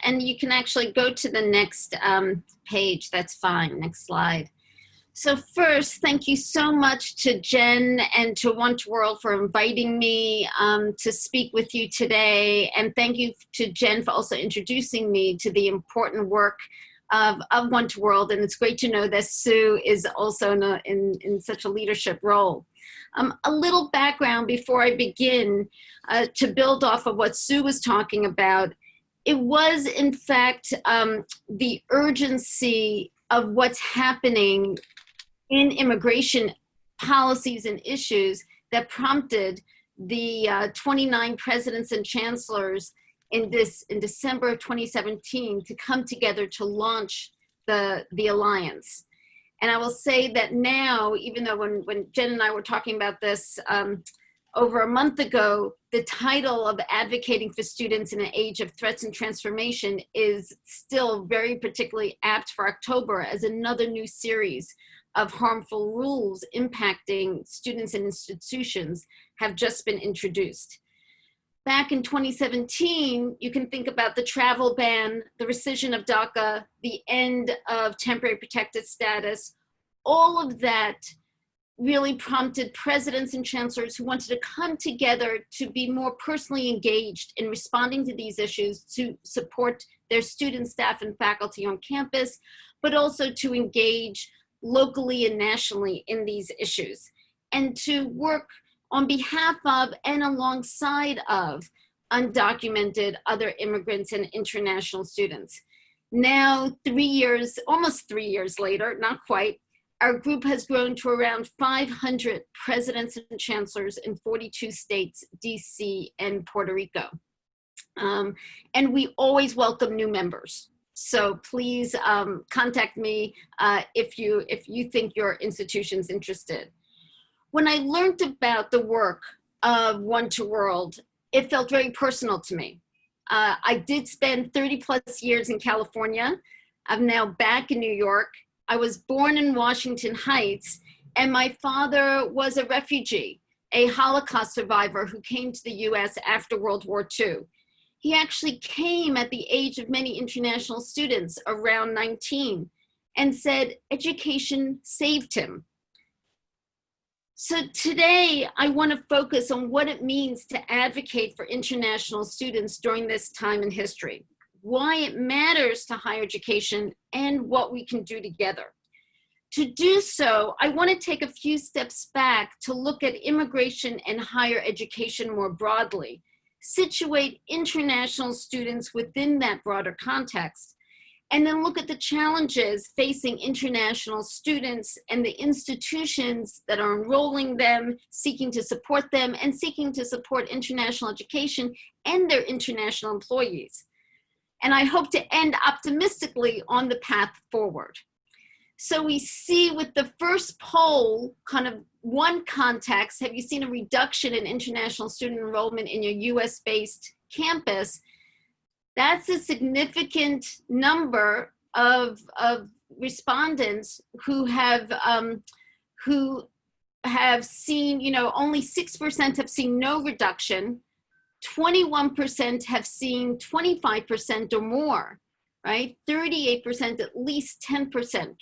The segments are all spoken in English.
And you can actually go to the next page. That's fine. Next slide. So first, thank you so much to Jen and to One to World for inviting me to speak with you today. And thank you to Jen for also introducing me to the important work of One to World. And it's great to know that Sue is also in such a leadership role. A little background before I begin to build off of what Sue was talking about. It was, in fact, the urgency of what's happening in immigration policies and issues that prompted the 29 presidents and chancellors in December of 2017 to come together to launch the alliance. And I will say that now, even though when Jen and I were talking about this over a month ago, the title of Advocating for Students in an Age of Threats and Transformation is still very particularly apt for October, as another new series of harmful rules impacting students and institutions have just been introduced. Back in 2017, you can think about the travel ban, the rescission of DACA, the end of temporary protected status. All of that really prompted presidents and chancellors who wanted to come together to be more personally engaged in responding to these issues, to support their students, staff, and faculty on campus, but also to engage locally and nationally in these issues, and to work on behalf of and alongside of undocumented other immigrants and international students. Now, almost 3 years later, not quite, our group has grown to around 500 presidents and chancellors in 42 states, DC, and Puerto Rico. And we always welcome new members. So please contact me if you think your institution's interested. When I learned about the work of One to World, it felt very personal to me. I did spend 30 plus years in California. I'm now back in New York. I was born in Washington Heights, and my father was a refugee, a Holocaust survivor who came to the US after World War II. He actually came at the age of many international students, around 19, and said education saved him. So today, I want to focus on what it means to advocate for international students during this time in history, why it matters to higher education, and what we can do together. To do so, I want to take a few steps back to look at immigration and higher education more broadly, situate international students within that broader context, and then look at the challenges facing international students and the institutions that are enrolling them, seeking to support them, and seeking to support international education and their international employees. And I hope to end optimistically on the path forward. So we see with the first poll, kind of one context, have you seen a reduction in international student enrollment in your US-based campus? That's a significant number of respondents who have seen, only 6% have seen no reduction, 21% have seen 25% or more, right? 38% at least 10%.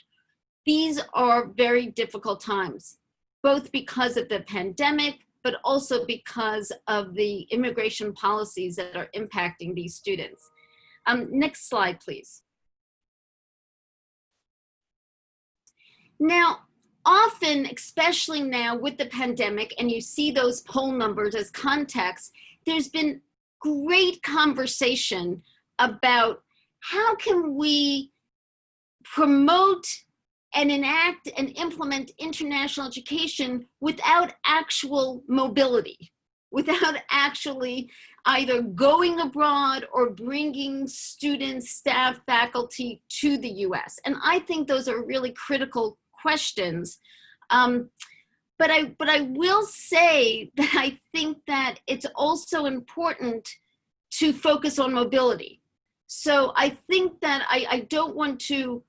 These are very difficult times, both because of the pandemic, but also because of the immigration policies that are impacting these students. Next slide, please. Now, often, especially now with the pandemic, and you see those poll numbers as context, there's been great conversation about how can we promote and enact and implement international education without actual mobility, without actually either going abroad or bringing students, staff, faculty to the US. And I think those are really critical questions. But I will say that I think that it's also important to focus on mobility. So I think that I don't want to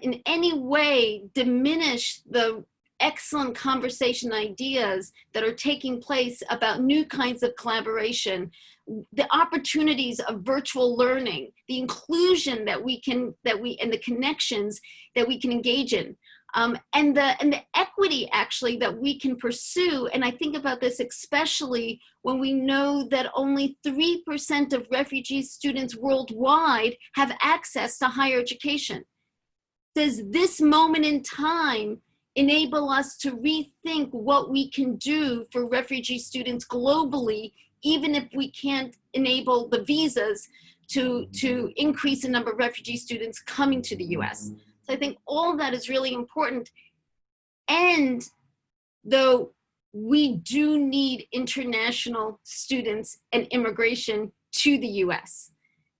in any way diminish the excellent conversation ideas that are taking place about new kinds of collaboration the opportunities of virtual learning, the inclusion and the connections that we can engage in, and the equity actually that we can pursue. And I think about this especially when we know that only 3% of refugee students worldwide have access to higher education. Does this moment in time enable us to rethink what we can do for refugee students globally, even if we can't enable the visas to increase the number of refugee students coming to the US? So I think all that is really important. And though we do need international students and immigration to the US,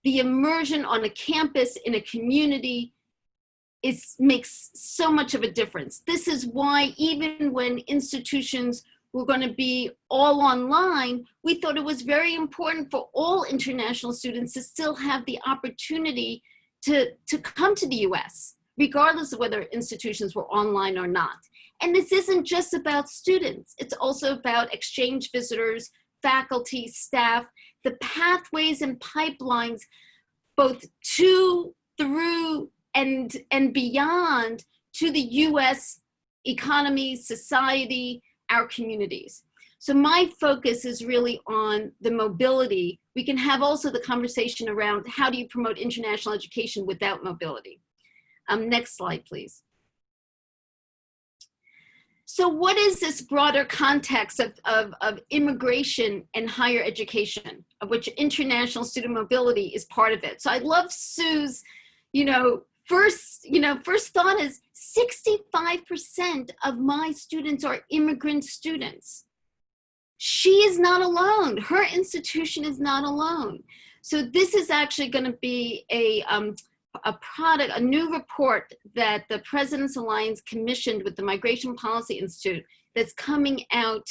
the immersion on a campus in a community makes so much of a difference. This is why even when institutions were going to be all online, we thought it was very important for all international students to still have the opportunity to come to the US, regardless of whether institutions were online or not. And this isn't just about students. It's also about exchange visitors, faculty, staff, the pathways and pipelines, both to, through, and beyond to the US economy, society, our communities. So my focus is really on the mobility. We can have also the conversation around how do you promote international education without mobility. Next slide, please. So what is this broader context of immigration and higher education, of which international student mobility is part of it? So I love Sue's, first thought is 65% of my students are immigrant students. She is not alone. Her institution is not alone. So this is actually going to be a new report that the President's Alliance commissioned with the Migration Policy Institute that's coming out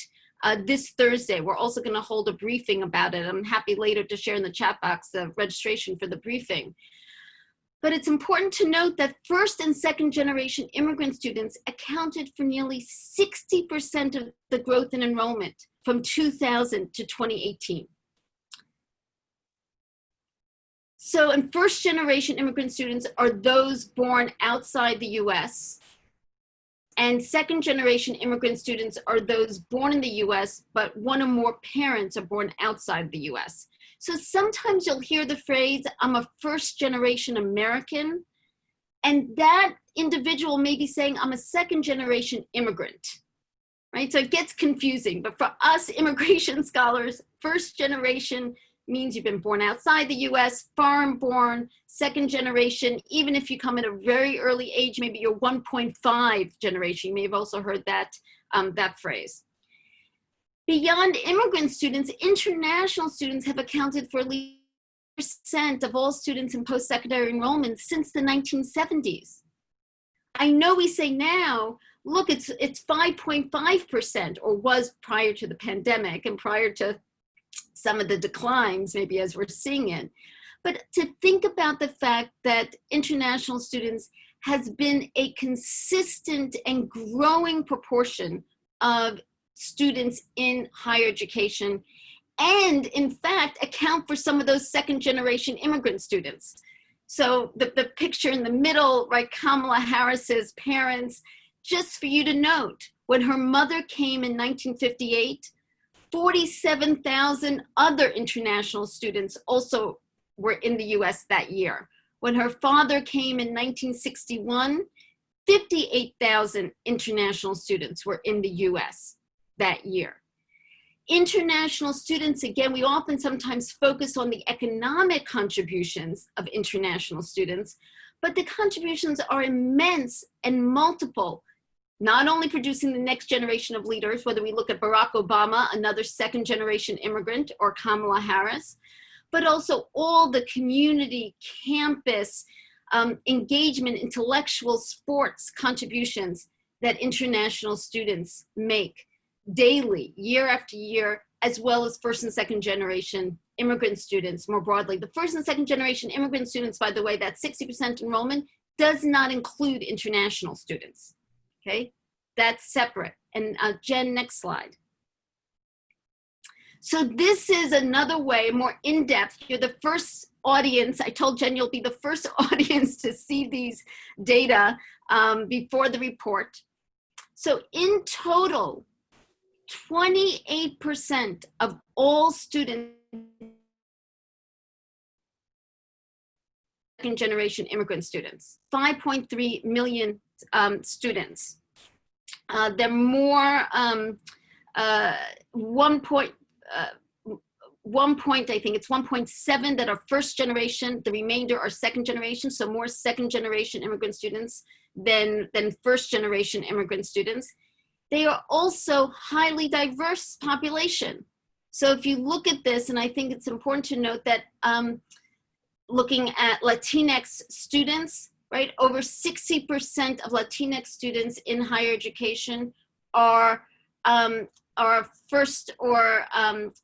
this Thursday. We're also going to hold a briefing about it. I'm happy later to share in the chat box the registration for the briefing. But it's important to note that first and second generation immigrant students accounted for nearly 60% of the growth in enrollment from 2000 to 2018. So, and first generation immigrant students are those born outside the US, and second generation immigrant students are those born in the US, but one or more parents are born outside the US. So sometimes you'll hear the phrase, I'm a first generation American, and that individual may be saying, I'm a second generation immigrant, right? So it gets confusing, but for us immigration scholars, first generation means you've been born outside the US, foreign born, second generation, even if you come at a very early age, maybe you're 1.5 generation. You may have also heard that, that phrase. Beyond immigrant students, international students have accounted for at least 10% of all students in post-secondary enrollment since the 1970s. I know we say now, look, it's 5.5%, or was prior to the pandemic and prior to some of the declines, maybe as we're seeing it. But to think about the fact that international students has been a consistent and growing proportion of students in higher education, and in fact account for some of those second generation immigrant students. So the picture in the middle, right, Kamala Harris's parents, just for you to note, when her mother came in 1958, 47,000 other international students also were in the US that year. When her father came in 1961, 58,000 international students were in the US that year. International students, again, we often sometimes focus on the economic contributions of international students, but the contributions are immense and multiple, not only producing the next generation of leaders, whether we look at Barack Obama, another second generation immigrant, or Kamala Harris, but also all the community, campus, engagement, intellectual, sports contributions that international students make daily, year after year, as well as first and second generation immigrant students more broadly. The first and second generation immigrant students, by the way, that 60% enrollment does not include international students, okay? That's separate. And Jen, next slide. So this is another way, more in-depth. You're the first audience. I told Jen you'll be the first audience to see these data before the report. So in total, 28% of all students, second generation immigrant students, 5.3 million students. They're more, 1.7 that are first generation, the remainder are second generation, so more second generation immigrant students than first generation immigrant students. They are also highly diverse population. So if you look at this, and I think it's important to note that looking at Latinx students, right, over 60% of Latinx students in higher education are first or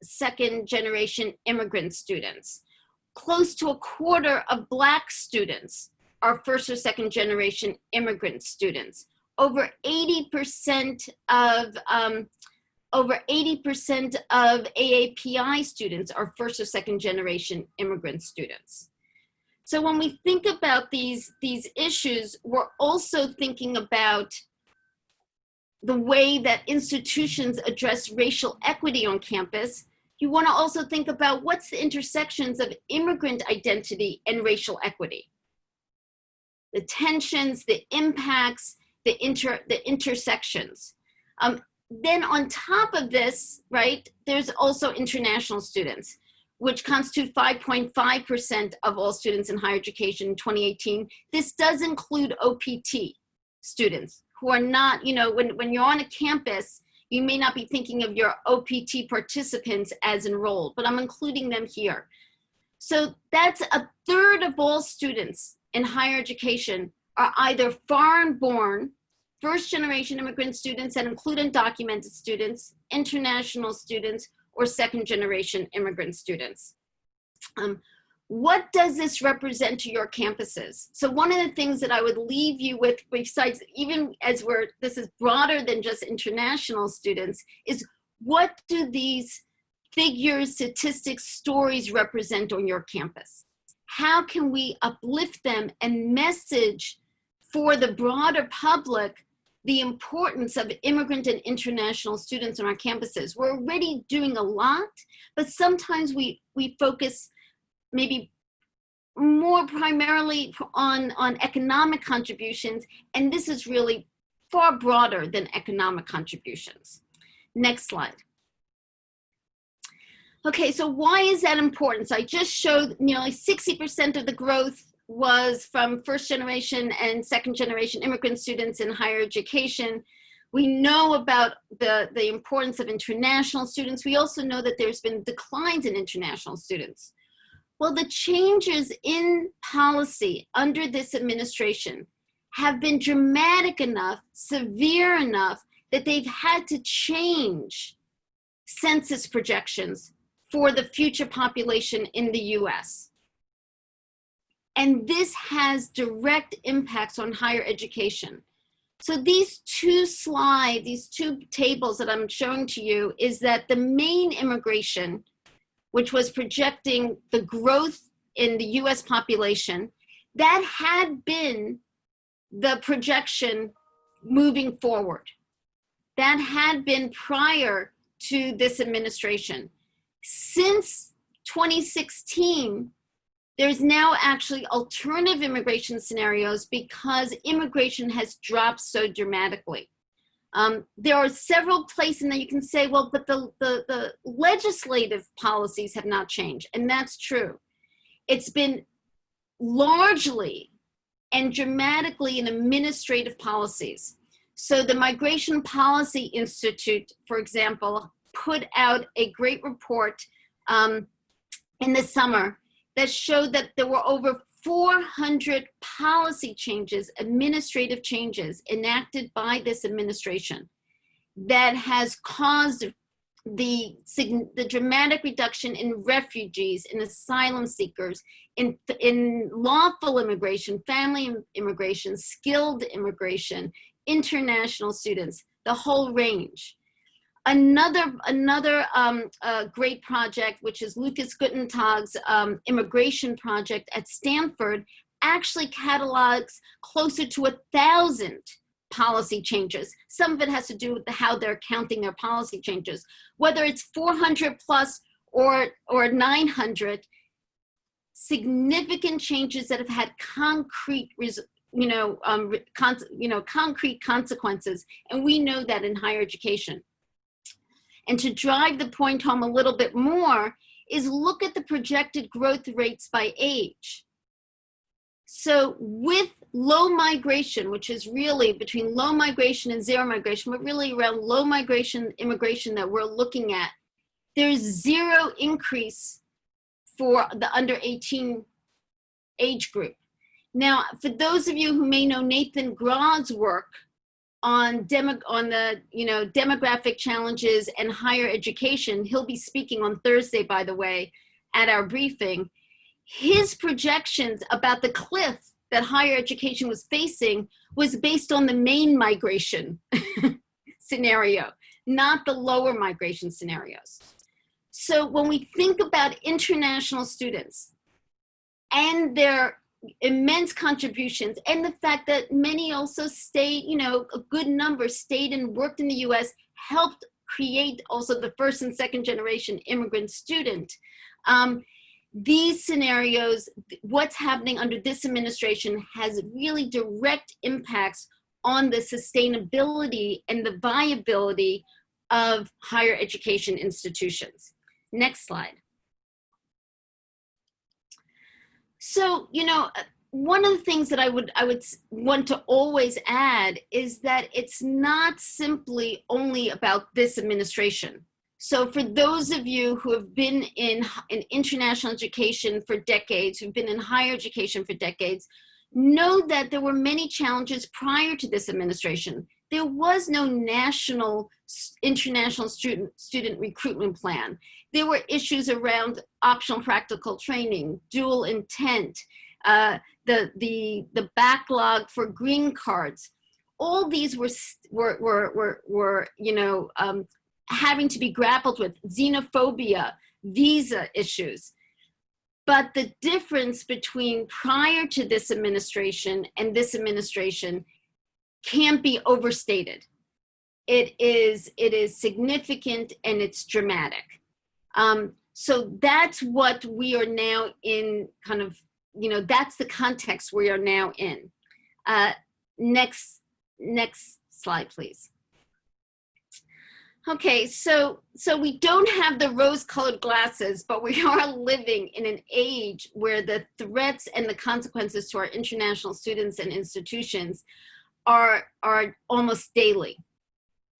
second generation immigrant students. Close to a quarter of Black students are first or second generation immigrant students. Over 80% of AAPI students are first or second generation immigrant students. So when we think about these issues, we're also thinking about the way that institutions address racial equity on campus. You want to also think about what's the intersections of immigrant identity and racial equity. The tensions, the impacts, the intersections. Then on top of this, right, there's also international students, which constitute 5.5% of all students in higher education in 2018. This does include OPT students who are not, you know, when you're on a campus, you may not be thinking of your OPT participants as enrolled, but I'm including them here. So that's a third of all students in higher education are either foreign-born, first-generation immigrant students that include undocumented students, international students, or second-generation immigrant students. What does this represent to your campuses? So one of the things that I would leave you with, besides even as this is broader than just international students, is what do these figures, statistics, stories represent on your campus? How can we uplift them and message for the broader public the importance of immigrant and international students on our campuses? We're already doing a lot, but sometimes we focus maybe more primarily on economic contributions, and this is really far broader than economic contributions. Next slide. Okay, so why is that important? So I just showed nearly 60% of the growth was from first generation and second generation immigrant students in higher education. We know about the importance of international students. We also know that there's been declines in international students. Well, the changes in policy under this administration have been dramatic enough, severe enough, that they've had to change census projections for the future population in the US. And this has direct impacts on higher education. So these two slides, these two tables that I'm showing to you, is that the main immigration, which was projecting the growth in the US population, that had been the projection moving forward. That had been prior to this administration. Since 2016, there's now actually alternative immigration scenarios because immigration has dropped so dramatically. There are several places that you can say, well, but the legislative policies have not changed, and that's true. It's been largely and dramatically in administrative policies. So the Migration Policy Institute, for example, put out a great report in the summer that showed that there were over 400 policy changes, administrative changes enacted by this administration that has caused the dramatic reduction in refugees, in asylum seekers, in lawful immigration, family immigration, skilled immigration, international students, the whole range. Another great project, which is Lucas Guttentag's immigration project at Stanford, actually catalogs closer to 1,000 policy changes. Some of it has to do with how they're counting their policy changes. Whether it's 400 plus or 900, significant changes that have had concrete concrete consequences, and we know that in higher education. And to drive the point home a little bit more is look at the projected growth rates by age. So with low migration, which is really between low migration and zero migration, but really around low migration immigration that we're looking at, there's zero increase for the under 18 age group. Now, for those of you who may know Nathan Grau's work on the demographic challenges and higher education, he'll be speaking on Thursday, by the way, at our briefing. His projections about the cliff that higher education was facing was based on the main migration scenario, not the lower migration scenarios. So when we think about international students and their immense contributions, and the fact that many also stayed, a good number stayed and worked in the US, helped create also the first and second generation immigrant student. These scenarios, what's happening under this administration has really direct impacts on the sustainability and the viability of higher education institutions. Next slide. So, one of the things that I would want to always add is that it's not simply only about this administration. So for those of you who have been in international education for decades, who've been in higher education for decades, know that there were many challenges prior to this administration. There was no national international student recruitment plan. There were issues around optional practical training, dual intent, the backlog for green cards. All these were having to be grappled with, xenophobia, visa issues. But the difference between prior to this administration and this administration can't be overstated. It is significant and it's dramatic. So that's what we are now in, that's the context we are now in. Next slide, please. Okay, so we don't have the rose-colored glasses, but we are living in an age where the threats and the consequences to our international students and institutions are almost daily.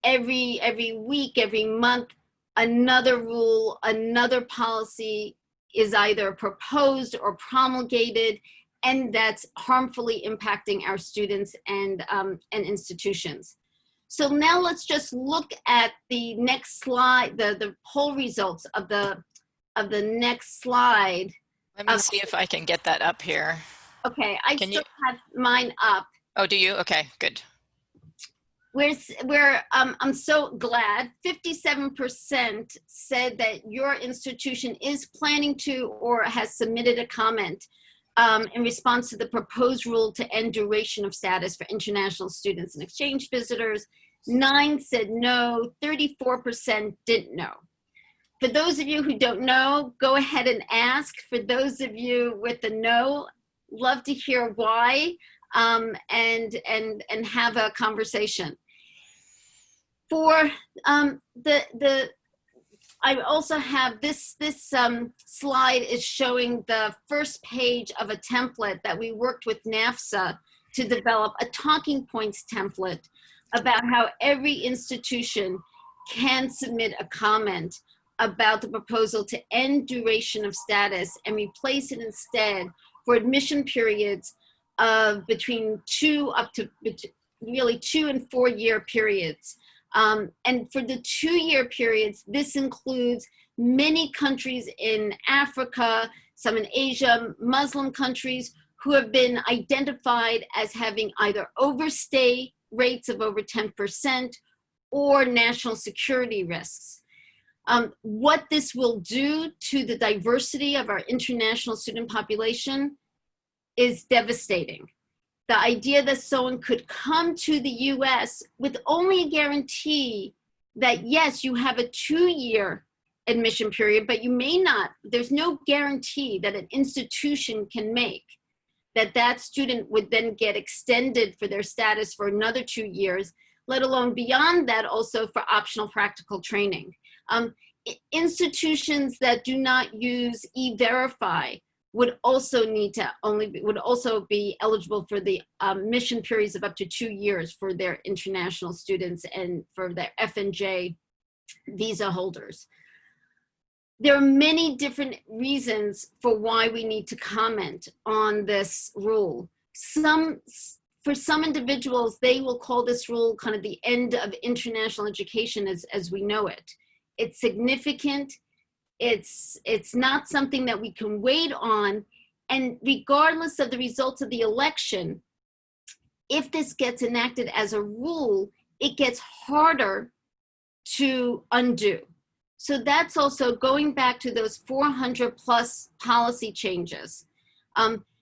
Every week, every month, another rule, another policy is either proposed or promulgated, and that's harmfully impacting our students and institutions. So now let's just look at the next slide, the poll results of the next slide. Let me see if I can get that up here. Okay, I still have mine up. Oh, do you? Okay, good. I'm so glad 57% said that your institution is planning to or has submitted a comment in response to the proposed rule to end duration of status for international students and exchange visitors. 9 said no, 34% didn't know. For those of you who don't know, go ahead and ask. For those of you with the no, love to hear why and have a conversation. For I also have this slide is showing the first page of a template that we worked with NAFSA to develop, a talking points template about how every institution can submit a comment about the proposal to end duration of status and replace it instead for admission periods of between 2 and 4 year periods. And for the 2-year periods, this includes many countries in Africa, some in Asia, Muslim countries who have been identified as having either overstay rates of over 10% or national security risks. What this will do to the diversity of our international student population is devastating. The idea that someone could come to the US with only a guarantee that, yes, you have a 2-year admission period, but you may not, there's no guarantee that an institution can make that that student would then get extended for their status for another 2 years, let alone beyond that also for optional practical training. Institutions that do not use E-Verify would also be eligible for the mission periods of up to 2 years for their international students and for their F&J visa holders. There are many different reasons for why we need to comment on this rule. For some individuals, they will call this rule kind of the end of international education as we know it. It's significant. It's not something that we can wait on. And regardless of the results of the election, if this gets enacted as a rule, it gets harder to undo. So that's also going back to those 400 plus policy changes.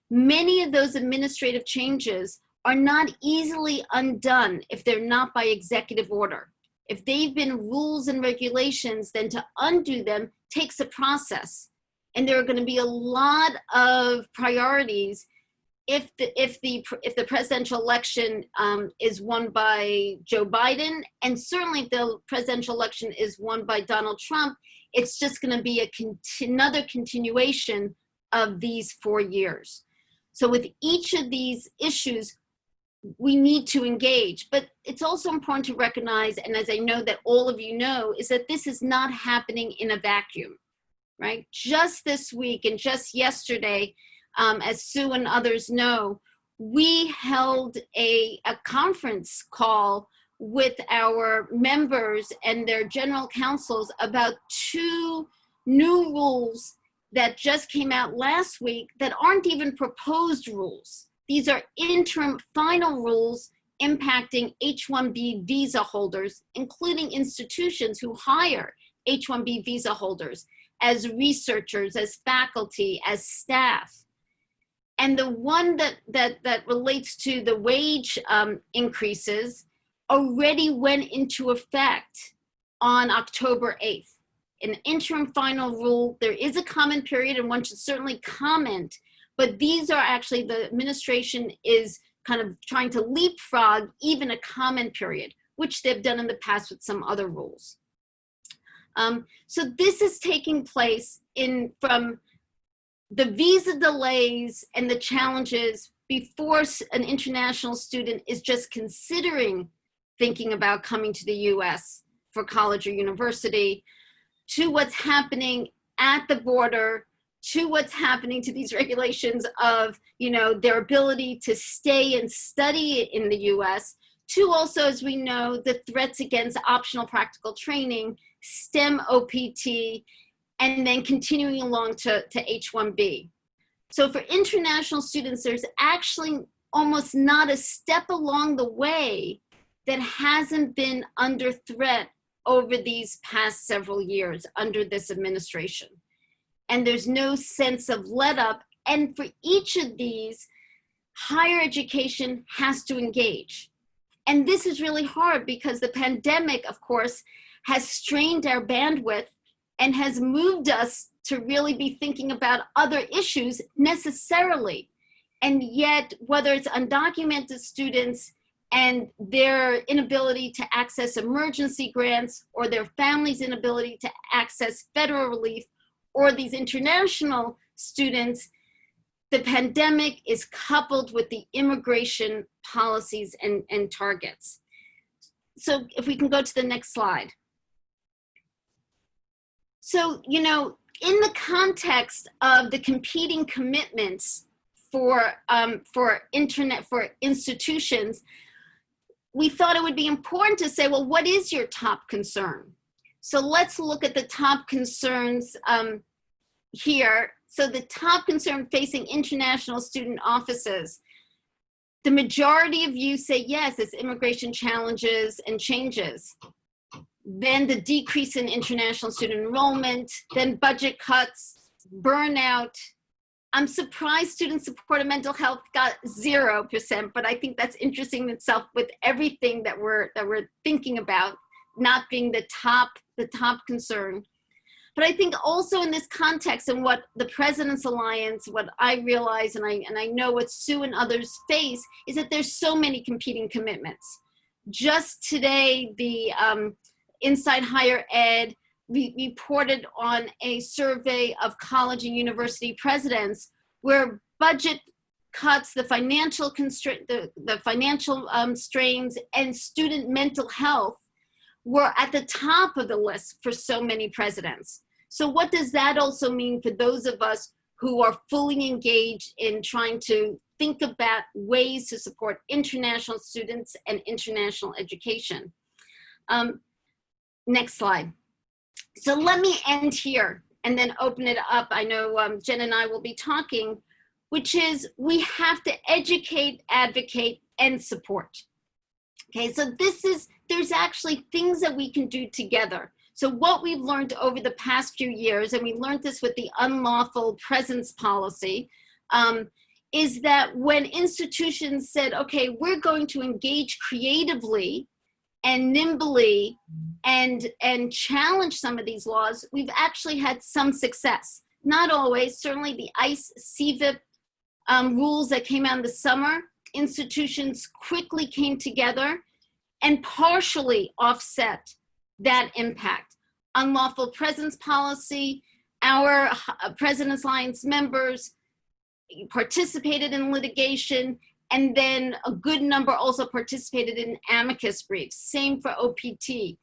Many of those administrative changes are not easily undone if they're not by executive order. If they've been rules and regulations, then to undo them takes a process. And there are going to be a lot of priorities if the presidential election is won by Joe Biden, and certainly if the presidential election is won by Donald Trump, it's just going to be another continuation of these 4 years. So with each of these issues, we need to engage, but it's also important to recognize, and as I know that all of you know, is that this is not happening in a vacuum, right? Just this week and just yesterday, as Sue and others know, we held a conference call with our members and their general counsels about 2 new rules that just came out last week that aren't even proposed rules. These are interim final rules impacting H-1B visa holders, including institutions who hire H-1B visa holders as researchers, as faculty, as staff. And the one that relates to the wage increases already went into effect on October 8th. An interim final rule, there is a comment period and one should certainly comment, but these are actually, the administration is kind of trying to leapfrog even a comment period, which they've done in the past with some other rules. So this is taking place from the visa delays and the challenges before an international student is just considering thinking about coming to the US for college or university, to what's happening at the border, to what's happening to these regulations of, their ability to stay and study in the US, to also, as we know, the threats against optional practical training, STEM OPT, and then continuing along to H-1B. So for international students, there's actually almost not a step along the way that hasn't been under threat over these past several years under this administration. And there's no sense of let up. And for each of these, higher education has to engage. And this is really hard because the pandemic, of course, has strained our bandwidth and has moved us to really be thinking about other issues necessarily. And yet, whether it's undocumented students and their inability to access emergency grants, or their families' inability to access federal relief, or these international students, the pandemic is coupled with the immigration policies and targets. So if we can go to the next slide. So, in the context of the competing commitments for institutions, we thought it would be important to say, well, what is your top concern? So let's look at the top concerns here. So the top concern facing international student offices, the majority of you say yes, it's immigration challenges and changes. then the decrease in international student enrollment, then budget cuts, burnout. I'm surprised student supported mental health got 0%, but I think that's interesting in itself with everything that we're thinking about not being the top concern. But I think also in this context and what the President's Alliance, what I realize and I know what Sue and others face is that there's so many competing commitments. Just today, the Inside Higher Ed reported on a survey of college and university presidents where budget cuts, the financial constraint, the financial strains, and student mental health were at the top of the list for so many presidents. So what does that also mean for those of us who are fully engaged in trying to think about ways to support international students and international education? Next slide. So let me end here and then open it up. I know Jen and I will be talking, which is we have to educate, advocate, and support. Okay, so there's actually things that we can do together. So what we've learned over the past few years, and we learned this with the unlawful presence policy, is that when institutions said, okay, we're going to engage creatively and nimbly and challenge some of these laws, we've actually had some success. Not always, certainly the ICE CVIP rules that came out in the summer, institutions quickly came together and partially offset that impact. Unlawful presence policy, our President's Alliance members participated in litigation, and then a good number also participated in amicus briefs, same for OPT.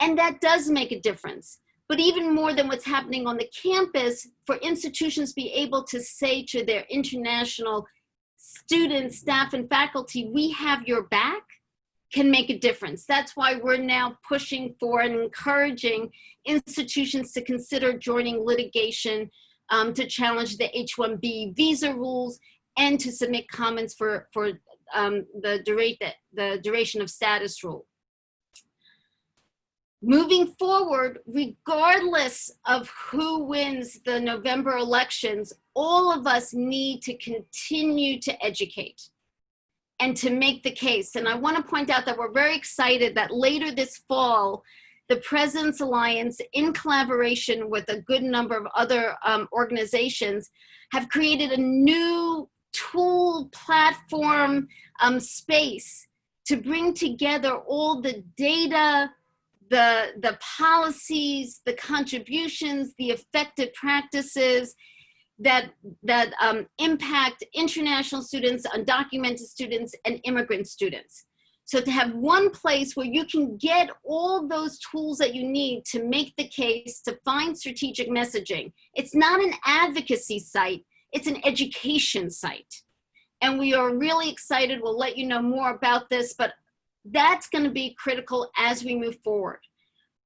And that does make a difference. But even more than what's happening on the campus, for institutions to be able to say to their international students, staff, and faculty, we have your back, can make a difference. That's why we're now pushing for and encouraging institutions to consider joining litigation to challenge the H-1B visa rules and to submit comments for the duration of status rule. Moving forward, regardless of who wins the November elections, all of us need to continue to educate and to make the case. And I want to point out that we're very excited that later this fall, the President's Alliance, in collaboration with a good number of other organizations, have created a new tool platform space to bring together all the data, the policies, the contributions, the effective practices that impact international students, undocumented students, and immigrant students. So to have one place where you can get all those tools that you need to make the case, to find strategic messaging. It's not an advocacy site, it's an education site. And we are really excited, we'll let you know more about this, but that's gonna be critical as we move forward.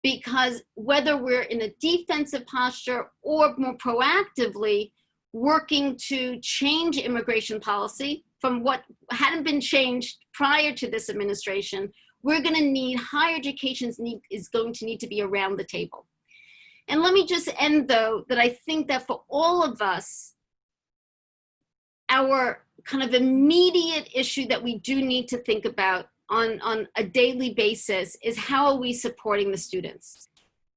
Because whether we're in a defensive posture or more proactively working to change immigration policy from what hadn't been changed prior to this administration, we're gonna need, higher education is going to need to be around the table. And let me just end though, that I think that for all of us, our kind of immediate issue that we do need to think about on a daily basis is how are we supporting the students?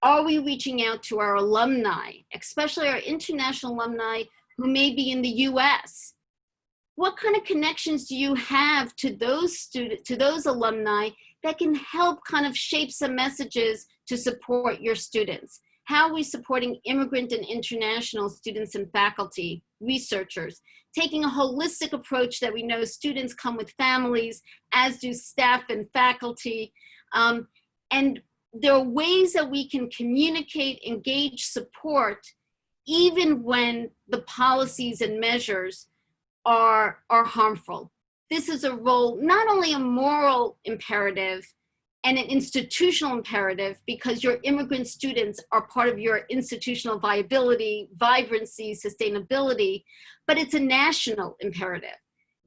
Are we reaching out to our alumni, especially our international alumni who may be in the US? What kind of connections do you have to those students, to those alumni that can help kind of shape some messages to support your students? How are we supporting immigrant and international students and faculty, researchers, taking a holistic approach that we know students come with families, as do staff and faculty. And there are ways that we can communicate, engage, support, even when the policies and measures are harmful. This is a role, not only a moral imperative and an institutional imperative, because your immigrant students are part of your institutional viability, vibrancy, sustainability, but it's a national imperative.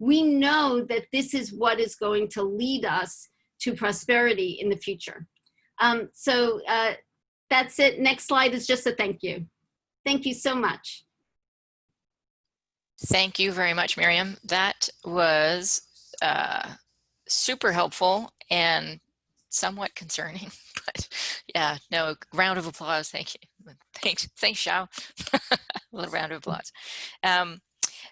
We know that this is what is going to lead us to prosperity in the future. So that's it. Next slide is just a thank you. Thank you so much. Thank you very much, Miriam. That was super helpful and somewhat concerning, but yeah, no, round of applause. Thank you. Thanks, Xiao. A little round of applause.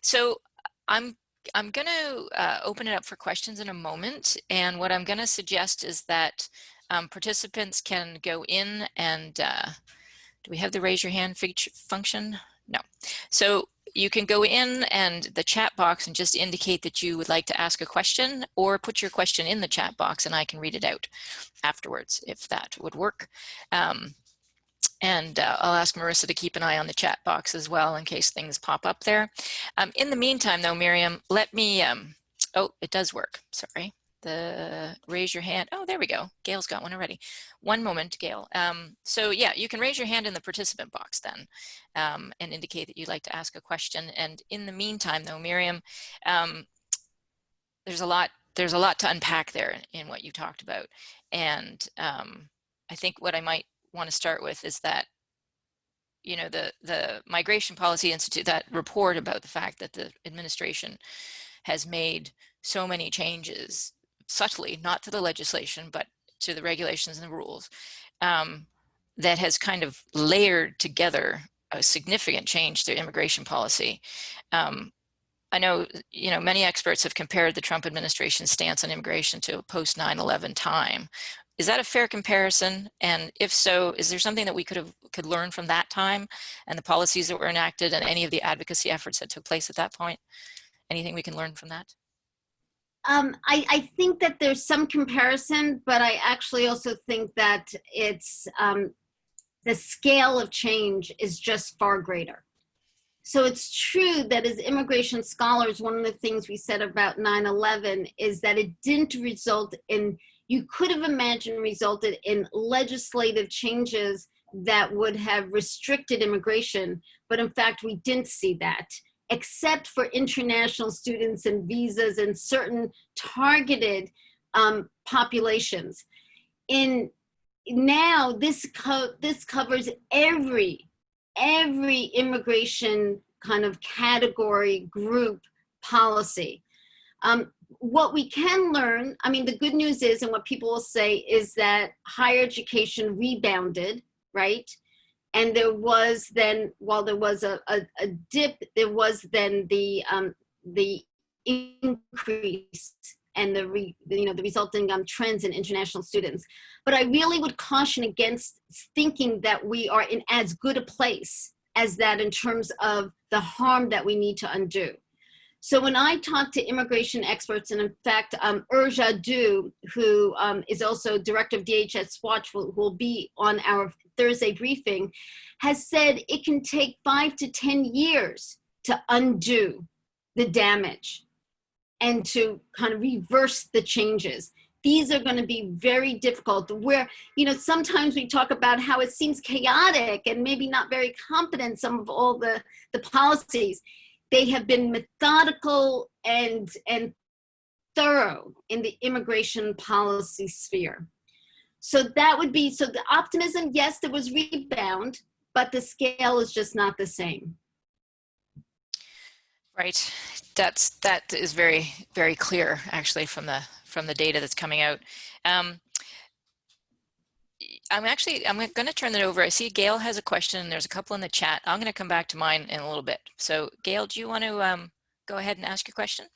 So I'm going to open it up for questions in a moment, and what I'm going to suggest is that participants can go in and do we have the raise your hand feature function? No. So you can go in and the chat box and just indicate that you would like to ask a question, or put your question in the chat box and I can read it out afterwards if that would work. And I'll ask Marissa to keep an eye on the chat box as well in case things pop up there. In the meantime though, Miriam, let me, oh, it does work, sorry. The raise your hand, oh, there we go. Gail's got one already. One moment, Gail. So yeah, you can raise your hand in the participant box then and indicate that you'd like to ask a question. And in the meantime though, Miriam, there's a lot to unpack there in what you talked about. And I think what I might want to start with is that, you know, the Migration Policy Institute, that report about the fact that the administration has made so many changes subtly, not to the legislation, but to the regulations and the rules, that has kind of layered together a significant change to immigration policy. I know, you know, many experts have compared the Trump administration's stance on immigration to a post 9/11 time. Is that a fair comparison? And if so, is there something that we could learn from that time and the policies that were enacted and any of the advocacy efforts that took place at that point? Anything we can learn from that? I think that there's some comparison, but I actually also think that it's the scale of change is just far greater. So it's true that as immigration scholars, one of the things we said about 9/11 is that it didn't result in, you could have imagined resulted in legislative changes that would have restricted immigration, but in fact we didn't see that, except for international students and visas and certain targeted populations. Now this covers every immigration kind of category, group, policy. What we can learn, I mean, the good news is, and what people will say is that higher education rebounded, right? And there was then, while there was a dip, there was then the increase and the resulting trends in international students. But I really would caution against thinking that we are in as good a place as that in terms of the harm that we need to undo. So when I talk to immigration experts, and in fact, Urja Du, who is also director of DHS Watch, who will be on our Thursday briefing, has said it can take 5 to 10 years to undo the damage and to kind of reverse the changes. These are going to be very difficult, where, you know, sometimes we talk about how it seems chaotic and maybe not very competent, some of all the policies. They have been methodical and thorough in the immigration policy sphere. So that would be, so the optimism, yes, there was rebound, but the scale is just not the same. Right. That is very, very clear, actually, from the data that's coming out. I'm going to turn it over. I see Gail has a question, and there's a couple in the chat. I'm going to come back to mine in a little bit. So Gail, do you want to go ahead and ask your question?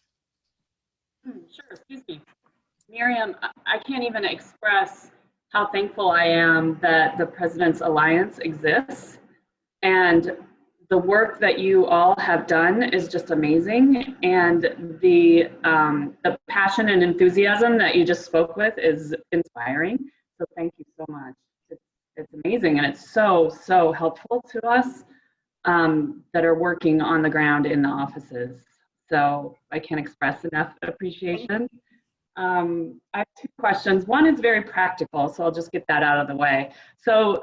Sure, excuse me. Miriam, I can't even express how thankful I am that the President's Alliance exists. And the work that you all have done is just amazing. And the passion and enthusiasm that you just spoke with is inspiring. So thank you so much. It's amazing, and it's so helpful to us that are working on the ground in the offices. So I can't express enough appreciation. I have two questions. One is very practical, so I'll just get that out of the way. So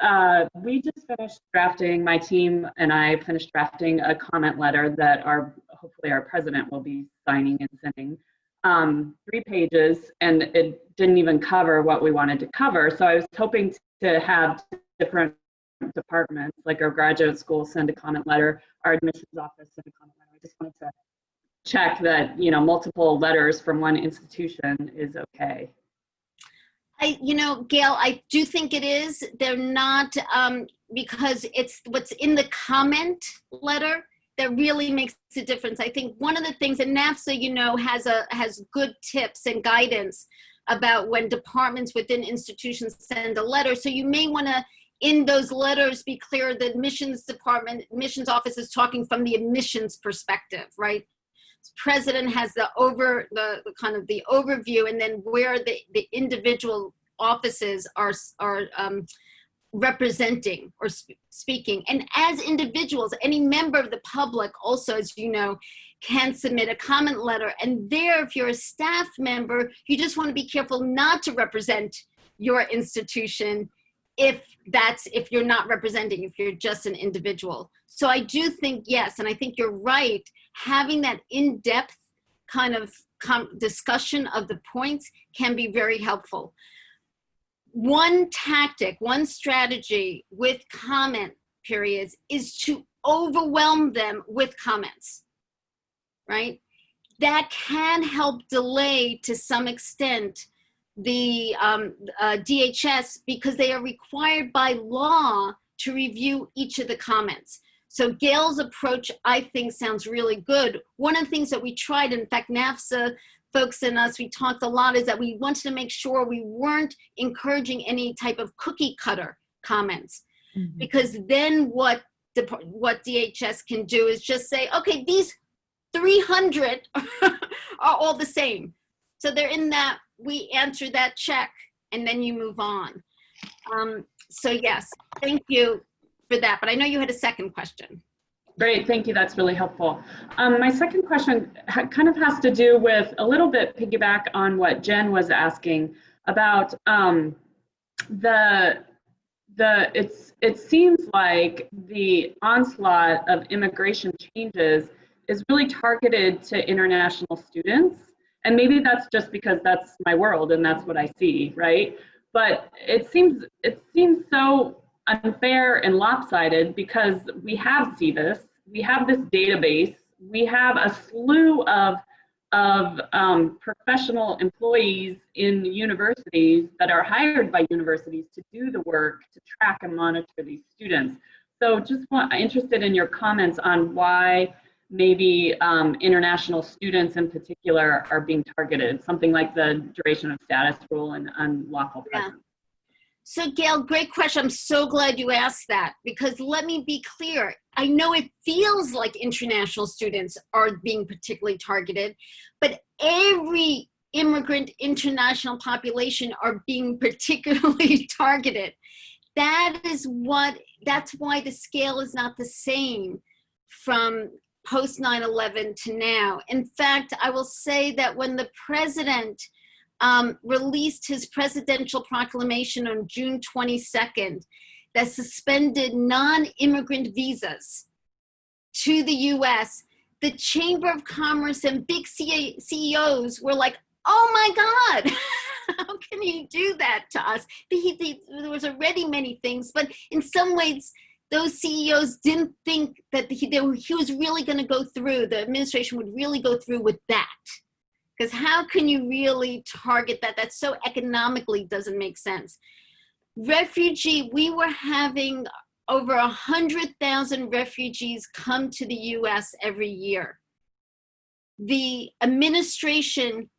we just finished drafting, my team and I finished drafting a comment letter that hopefully our president will be signing and sending 3 pages, and it didn't even cover what we wanted to cover. So I was hoping to have different departments, like our graduate school send a comment letter, our admissions office send a comment letter. I just wanted to check that, you know, multiple letters from one institution is okay. You know, Gail, I do think it is. They're not, because it's what's in the comment letter that really makes a difference. I think one of the things, and NAFSA, you know, has good tips and guidance about when departments within institutions send a letter. So you may want to, in those letters, be clear that admissions office is talking from the admissions perspective, right? President has the kind of the overview, and then where the individual offices are representing or speaking. And as individuals, any member of the public also, as you know, can submit a comment letter. And there, if you're a staff member, you just want to be careful not to represent your institution if you're not representing, if you're just an individual. So I do think, yes, and I think you're right, having that in-depth kind of discussion of the points can be very helpful. One tactic, one strategy with comment periods is to overwhelm them with comments, right? That can help delay to some extent the DHS, because they are required by law to review each of the comments. So Gail's approach, I think, sounds really good. One of the things that we tried, in fact, NAFSA folks and us, we talked a lot, is that we wanted to make sure we weren't encouraging any type of cookie cutter comments. Mm-hmm. Because then what DHS can do is just say, okay, these 300 are all the same. So they're in that, we answer that check, and then you move on. So yes, thank you for that. But I know you had a second question. Great, thank you. That's really helpful. My second question kind of has to do with a little bit piggyback on what Jen was asking about it seems like the onslaught of immigration changes is really targeted to international students. And maybe that's just because that's my world and that's what I see, right? But it seems so unfair and lopsided because we have CVIS, we have this database, we have a slew of professional employees in universities that are hired by universities to do the work to track and monitor these students. So just interested in your comments on why maybe international students in particular are being targeted, something like the duration of status rule and unlawful presence. So Gail, great question. I'm so glad you asked that, because let me be clear. I know it feels like international students are being particularly targeted, but every immigrant international population are being particularly targeted. That's why the scale is not the same from post 9/11 to now. In fact, I will say that when the president released his presidential proclamation on June 22nd that suspended non-immigrant visas to the US, the Chamber of Commerce and big CEOs were like, oh my God, how can you do that to us? There was already many things, but in some ways, those CEOs didn't think that he was really going to go through, the administration would really go through with that. Because how can you really target that? That so economically doesn't make sense. Refugee, we were having over 100,000 refugees come to the US every year. The administration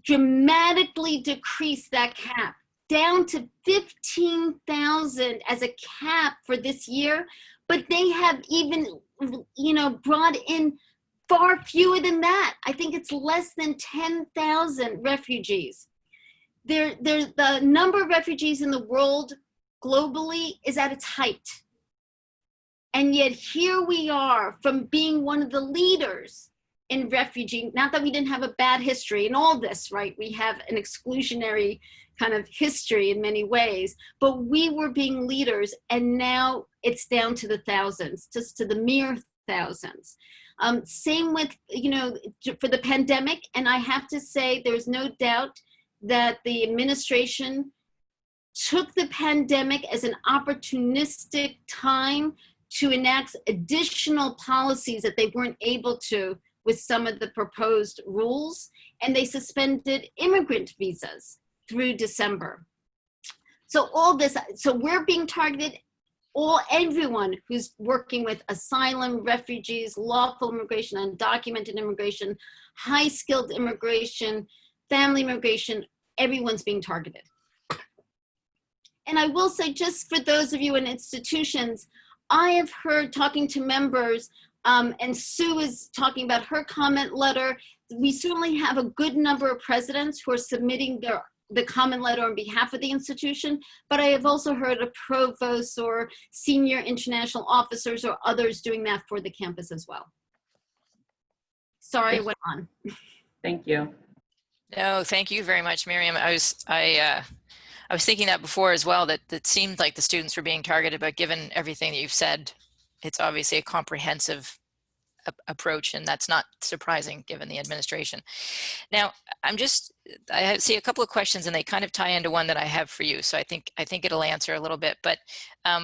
dramatically decreased that cap down to 15,000 as a cap for this year, but they have even, brought in far fewer than that. I think it's less than 10,000 refugees. The number of refugees in the world globally is at its height. And yet here we are, from being one of the leaders in refugee, not that we didn't have a bad history in all this, right? We have an exclusionary kind of history in many ways, but we were being leaders, and now it's down to the thousands, just to the mere thousands. Same with, for the pandemic. And I have to say, there's no doubt that the administration took the pandemic as an opportunistic time to enact additional policies that they weren't able to with some of the proposed rules. And they suspended immigrant visas through December. So all this, so we're being targeted, everyone who's working with asylum, refugees, lawful immigration, undocumented immigration, high-skilled immigration, family immigration, everyone's being targeted. And I will say, just for those of you in institutions, I have heard, talking to members, and Sue is talking about her comment letter. We certainly have a good number of presidents who are submitting the comment letter on behalf of the institution, but I have also heard of provosts or senior international officers or others doing that for the campus as well. Sorry, I went on. Thank you. No, thank you very much, Miriam. I was thinking that before as well, that it seemed like the students were being targeted, but given everything that you've said, it's obviously a comprehensive approach, and that's not surprising given the administration. Now, I see a couple of questions, and they kind of tie into one that I have for you. So I think it'll answer a little bit. But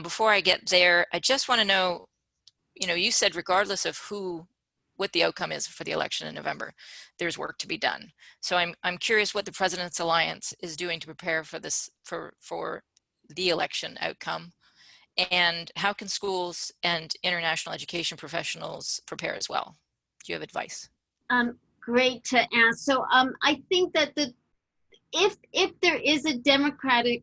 before I get there, I just want to know, you said regardless of what the outcome is for the election in November, there's work to be done. So I'm curious what the President's Alliance is doing to prepare for this, for the election outcome, and how can schools and international education professionals prepare as well? Do you have advice? Great to ask. So I think that if there is a Democratic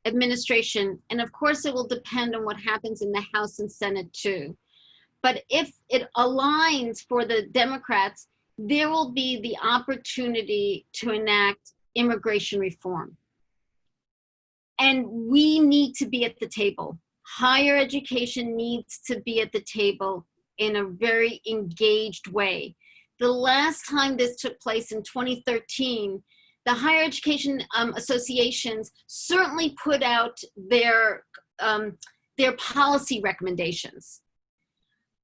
administration, and of course it will depend on what happens in the House and Senate too, but if it aligns for the Democrats, there will be the opportunity to enact immigration reform. And we need to be at the table. Higher education needs to be at the table in a very engaged way. The last time this took place in 2013, the higher education associations certainly put out their policy recommendations.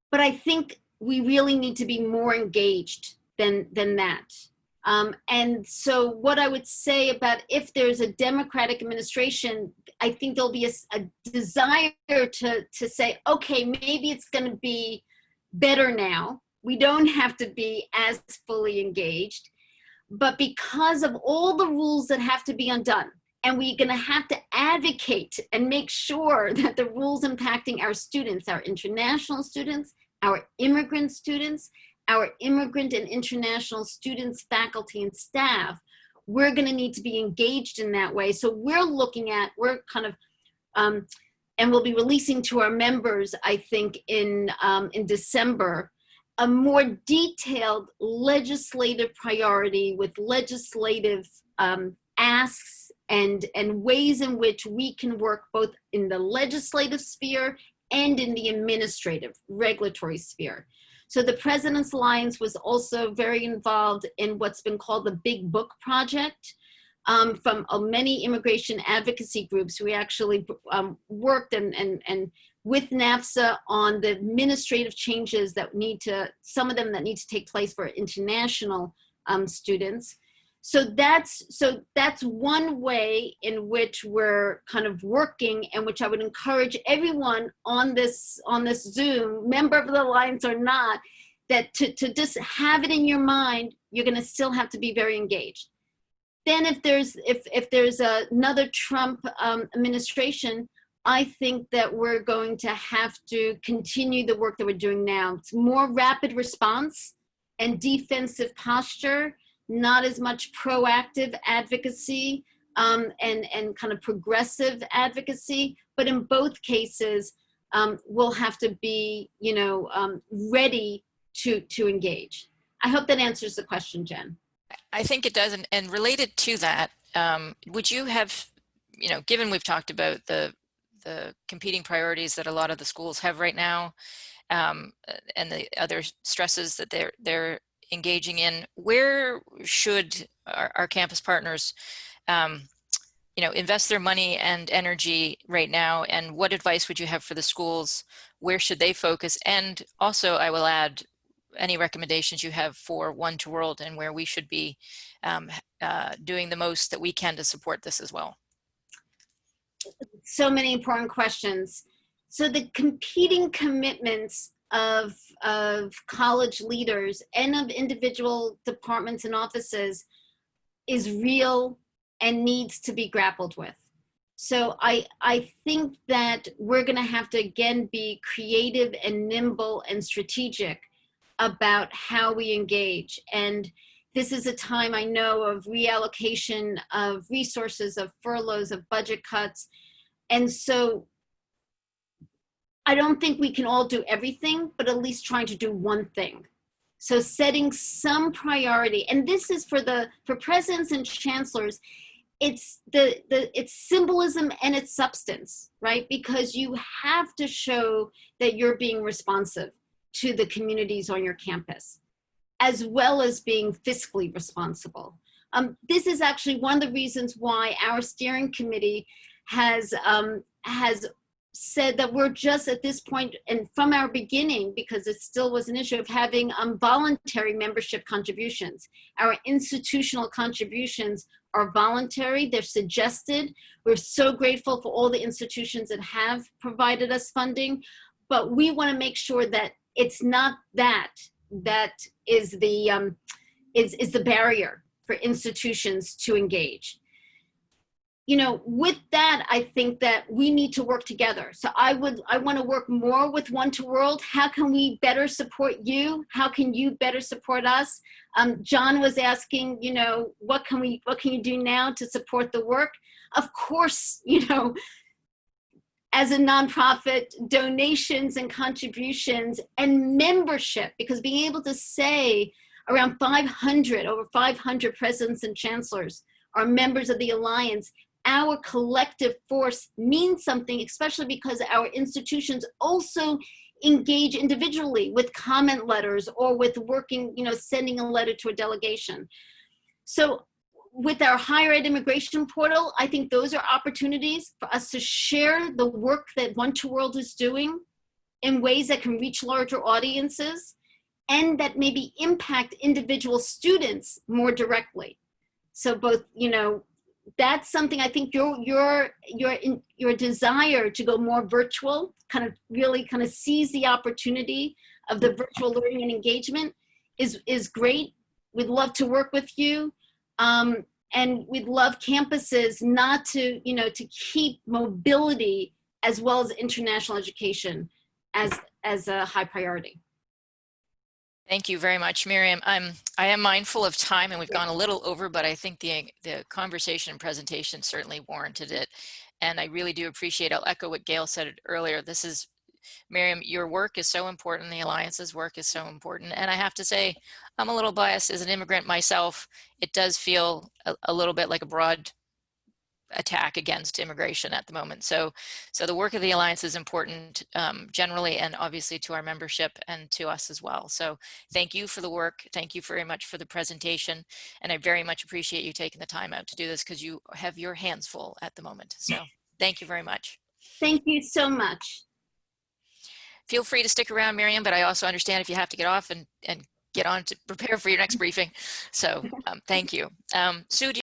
But I think we really need to be more engaged than that. And so what I would say about if there's a Democratic administration, I think there'll be a desire to say, okay, maybe it's going to be better now. We don't have to be as fully engaged. But because of all the rules that have to be undone, and we're going to have to advocate and make sure that the rules impacting our students, our international students, our immigrant students, our immigrant and international students, faculty, and staff, we're going to need to be engaged in that way. So we're kind of, and we'll be releasing to our members, I think, in December, a more detailed legislative priority with legislative asks and ways in which we can work both in the legislative sphere and in the administrative regulatory sphere. So the President's Alliance was also very involved in what's been called the Big Book Project from many immigration advocacy groups. We actually worked and with NAFSA on the administrative changes that some of them that need to take place for international students. So that's one way in which we're kind of working, and which I would encourage everyone on this Zoom, member of the Alliance or not, that to just have it in your mind, you're going to still have to be very engaged. Then if there's another Trump administration, I think that we're going to have to continue the work that we're doing now. It's more rapid response and defensive posture, not as much proactive advocacy and kind of progressive advocacy, but in both cases, we'll have to be, ready to engage. I hope that answers the question, Jen. I think it does, and related to that, would you have, given we've talked about the competing priorities that a lot of the schools have right now, and the other stresses that they're engaging in, where should our campus partners invest their money and energy right now, and what advice would you have for the schools? Where should they focus? And also, I will add, any recommendations you have for One to World and where we should be doing the most that we can to support this as well. So many important questions. So the competing commitments of college leaders and of individual departments and offices is real and needs to be grappled with. So I think that we're going to have to, again, be creative and nimble and strategic about how we engage. And this is a time, I know, of reallocation of resources, of furloughs, of budget cuts. And so I don't think we can all do everything, but at least trying to do one thing. So setting some priority, and this is for presidents and chancellors, it's it's symbolism and its substance, right? Because you have to show that you're being responsive to the communities on your campus, as well as being fiscally responsible. This is actually one of the reasons why our steering committee has said that we're just at this point, and from our beginning, because it still was an issue of having voluntary membership contributions. Our institutional contributions are voluntary, they're suggested. We're so grateful for all the institutions that have provided us funding, but we want to make sure that it's not that is the barrier for institutions to engage. You know, with that, I think that we need to work together. So I want to work more with One to World. How can we better support you? How can you better support us? John was asking, you know, what can you do now to support the work? Of course, you know, as a nonprofit, donations and contributions and membership, because being able to say around over 500 presidents and chancellors are members of the Alliance, our collective force means something, especially because our institutions also engage individually with comment letters or with working, you know, sending a letter to a delegation. So with our higher ed immigration portal, I think those are opportunities for us to share the work that One to World is doing in ways that can reach larger audiences and that maybe impact individual students more directly. So both, you know, that's something I think your desire to go more virtual, kind of really kind of seize the opportunity of the virtual learning and engagement is great. We'd love to work with you. And we'd love campuses not to, you know, to keep mobility as well as international education as a high priority. Thank you very much, Miriam. I am mindful of time and we've gone a little over, but I think the conversation and presentation certainly warranted it. And I really do appreciate, I'll echo what Gail said earlier. This is, Miriam, your work is so important. The Alliance's work is so important. And I have to say, I'm a little biased as an immigrant myself. It does feel a little bit like a broad attack against immigration at the moment. So the work of the Alliance is important generally, and obviously to our membership and to us as well. So thank you for the work. Thank you very much for the presentation. And I very much appreciate you taking the time out to do this because you have your hands full at the moment. So thank you very much. Thank you so much. Feel free to stick around, Miriam, but I also understand if you have to get off and get on to prepare for your next briefing. So thank you. Sue, do you